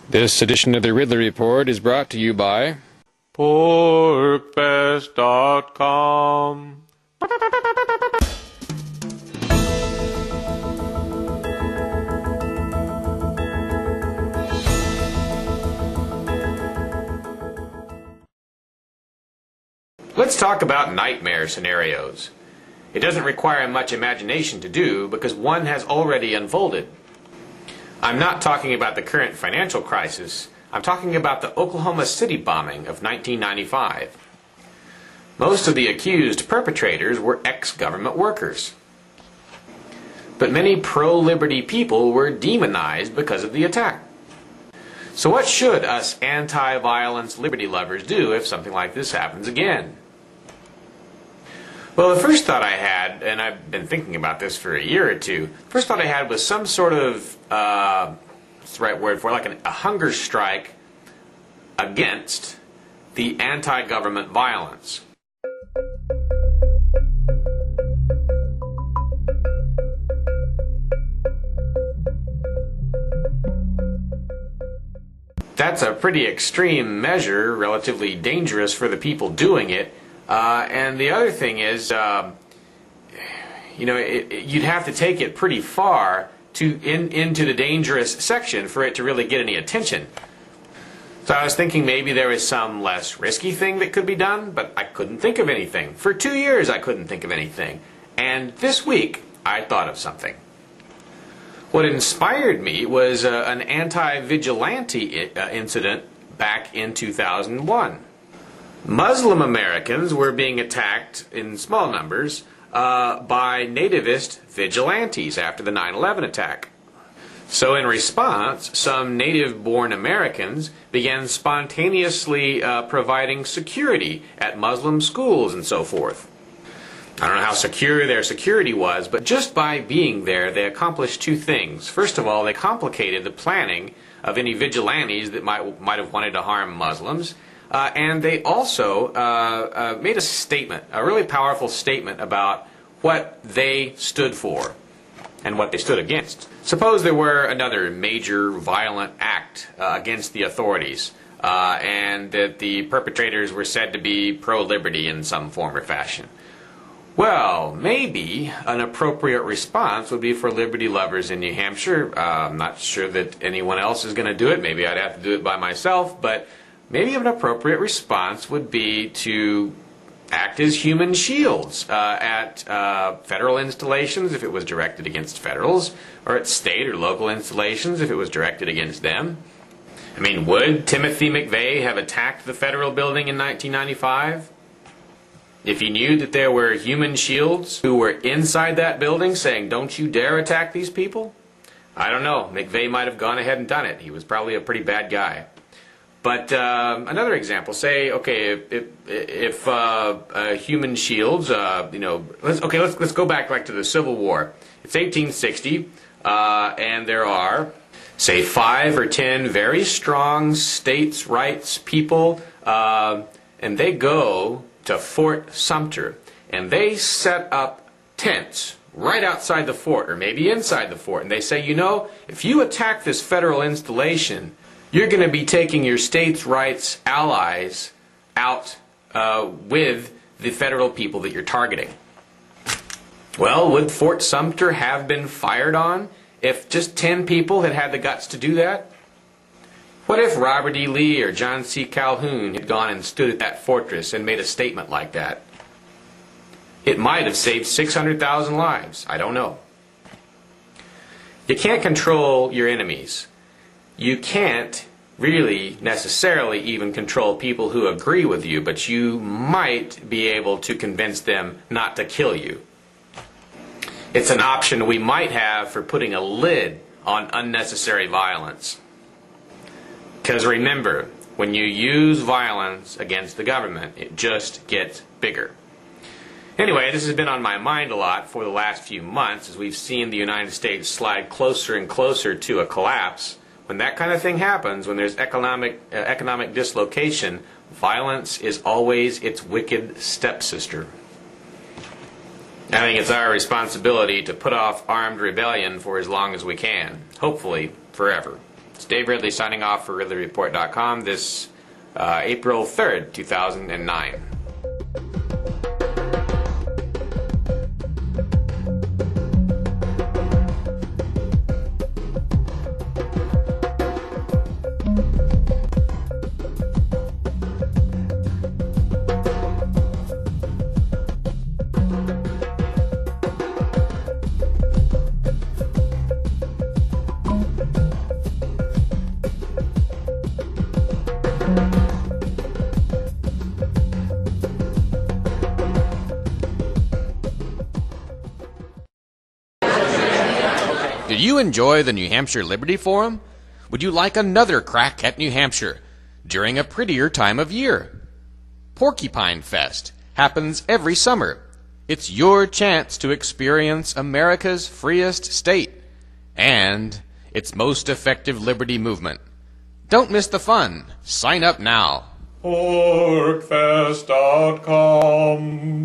This edition of the Ridley Report is brought to you by porkbest.com. Let's talk about nightmare scenarios. It doesn't require much imagination to do because one has already unfolded. I'm not talking about the current financial crisis. I'm talking about the Oklahoma City bombing of 1995. Most of the accused perpetrators were ex-government workers. But many pro-liberty people were demonized because of the attack. So what should us anti-violence liberty lovers do if something like this happens again? Well, the first thought I had, and I've been thinking about this for a year or two, first thought I had was some sort of, what's the right word for it, like a hunger strike against the anti-government violence. That's a pretty extreme measure, relatively dangerous for the people doing it. And the other thing is, you'd have to take it pretty far into the dangerous section for it to really get any attention. So I was thinking maybe there was some less risky thing that could be done, but I couldn't think of anything. For 2 years I couldn't think of anything. And this week I thought of something. What inspired me was an anti-vigilante incident back in 2001. Muslim Americans were being attacked in small numbers by nativist vigilantes after the 9/11 attack. So in response, some native-born Americans began spontaneously providing security at Muslim schools and so forth. I don't know how secure their security was, but just by being there, they accomplished two things. First of all, they complicated the planning of any vigilantes that might have wanted to harm Muslims. And they also made a statement, a really powerful statement about what they stood for and what they stood against. Suppose there were another major violent act against the authorities and that the perpetrators were said to be pro-liberty in some form or fashion. Well, maybe an appropriate response would be for liberty lovers in New Hampshire. I'm not sure that anyone else is going to do it. Maybe I'd have to do it by myself, but maybe an appropriate response would be to act as human shields at federal installations if it was directed against federals, or at state or local installations if it was directed against them. I mean, would Timothy McVeigh have attacked the federal building in 1995 if he knew that there were human shields who were inside that building saying, "Don't you dare attack these people"? I don't know. McVeigh might have gone ahead and done it. He was probably a pretty bad guy. But another example, say, okay, if human shields, let's go back to the Civil War. It's 1860, and there are, say, 5 or 10 very strong states' rights people, and they go to Fort Sumter, and they set up tents right outside the fort, or maybe inside the fort, and they say, you know, if you attack this federal installation, you're going to be taking your states' rights allies out with the federal people that you're targeting. Well, would Fort Sumter have been fired on if just 10 people had had the guts to do that? What if Robert E. Lee or John C. Calhoun had gone and stood at that fortress and made a statement like that? It might have saved 600,000 lives. I don't know. You can't control your enemies. You can't really necessarily even control people who agree with you, but you might be able to convince them not to kill you. It's an option we might have for putting a lid on unnecessary violence. Because remember, when you use violence against the government, it just gets bigger. Anyway, this has been on my mind a lot for the last few months as we've seen the United States slide closer and closer to a collapse. When that kind of thing happens, when there's economic dislocation, violence is always its wicked stepsister. I think it's our responsibility to put off armed rebellion for as long as we can, hopefully forever. It's Dave Ridley signing off for RidleyReport.com this April 3rd, 2009. Did you enjoy the New Hampshire Liberty Forum? Would you like another crack at New Hampshire during a prettier time of year? Porcupine Fest happens every summer. It's your chance to experience America's freest state and its most effective liberty movement. Don't miss the fun. Sign up now. Porkfest.com